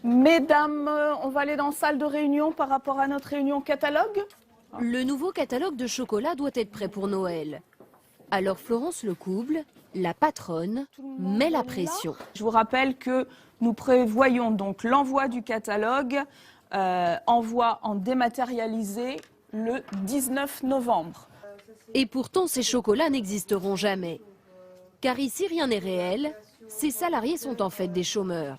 Mesdames, on va aller dans la salle de réunion par rapport à notre réunion catalogue. Le nouveau catalogue de chocolat doit être prêt pour Noël. Alors Florence Lecouble, la patronne, met la pression. Je vous rappelle que nous prévoyons donc l'envoi du catalogue, envoi en dématérialisé le 19 novembre. Et pourtant, ces chocolats n'existeront jamais. Car ici, rien n'est réel. Ces salariés sont en fait des chômeurs.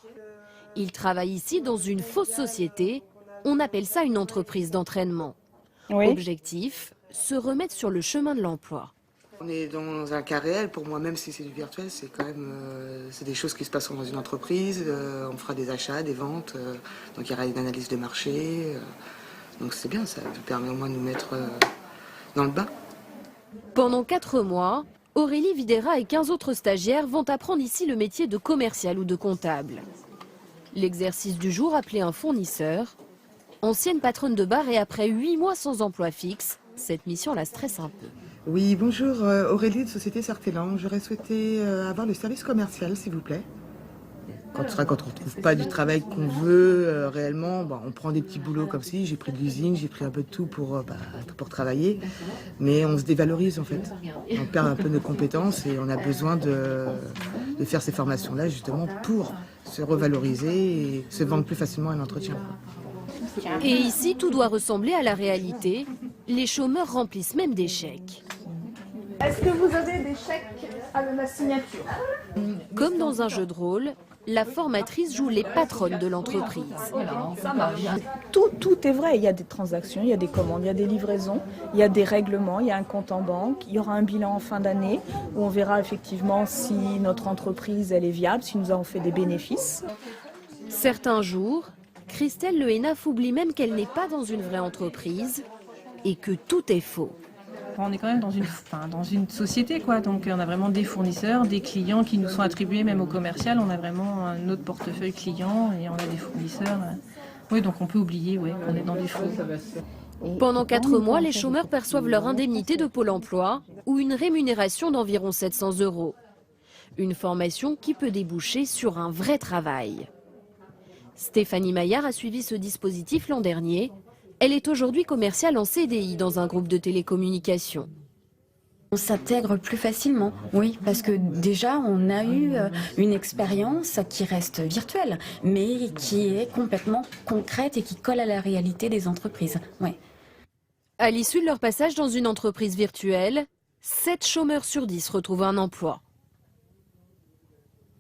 Ils travaillent ici dans une fausse société. On appelle ça une entreprise d'entraînement. Oui. Objectif, se remettre sur le chemin de l'emploi. On est dans un cas réel. Pour moi, même si c'est du virtuel, c'est quand même c'est des choses qui se passeront dans une entreprise. On fera des achats, des ventes. Donc il y aura une analyse de marché. Donc c'est bien, ça nous permet au moins de nous mettre dans le bain. Pendant 4 mois, Aurélie Videra et 15 autres stagiaires vont apprendre ici le métier de commercial ou de comptable. L'exercice du jour appelé un fournisseur. Ancienne patronne de bar et après 8 mois sans emploi fixe, cette mission la stresse un peu. Oui, bonjour, Aurélie de Société Sartélan. J'aurais souhaité avoir le service commercial, s'il vous plaît. Quand on ne retrouve pas du travail qu'on veut réellement, on prend des petits boulots comme si. J'ai pris de l'usine, j'ai pris un peu de tout pour travailler. Mais on se dévalorise en fait. On perd un peu nos compétences et on a besoin de faire ces formations-là justement pour se revaloriser et se vendre plus facilement à l'entretien. Et ici, tout doit ressembler à la réalité. Les chômeurs remplissent même des chèques. Est-ce que vous avez des chèques à ma signature? Comme dans un jeu de rôle, la formatrice joue les patronnes de l'entreprise. Ça marche. Tout est vrai. Il y a des transactions, il y a des commandes, il y a des livraisons, il y a des règlements, il y a un compte en banque, il y aura un bilan en fin d'année où on verra effectivement si notre entreprise elle est viable, si nous avons fait des bénéfices. Certains jours, Christelle Le Hénaf oublie même qu'elle n'est pas dans une vraie entreprise et que tout est faux. On est quand même dans une société, quoi. Donc on a vraiment des fournisseurs, des clients qui nous sont attribués même au commercial. On a vraiment notre portefeuille client et on a des fournisseurs. Oui, donc on peut oublier qu'on est dans des faux. Pendant 4 mois, les chômeurs perçoivent leur indemnité de Pôle emploi ou une rémunération d'environ 700 €. Une formation qui peut déboucher sur un vrai travail. Stéphanie Maillard a suivi ce dispositif l'an dernier. Elle est aujourd'hui commerciale en CDI dans un groupe de télécommunications. On s'intègre plus facilement, oui, parce que déjà on a eu une expérience qui reste virtuelle, mais qui est complètement concrète et qui colle à la réalité des entreprises. Oui. À l'issue de leur passage dans une entreprise virtuelle, 7 chômeurs sur 10 retrouvent un emploi.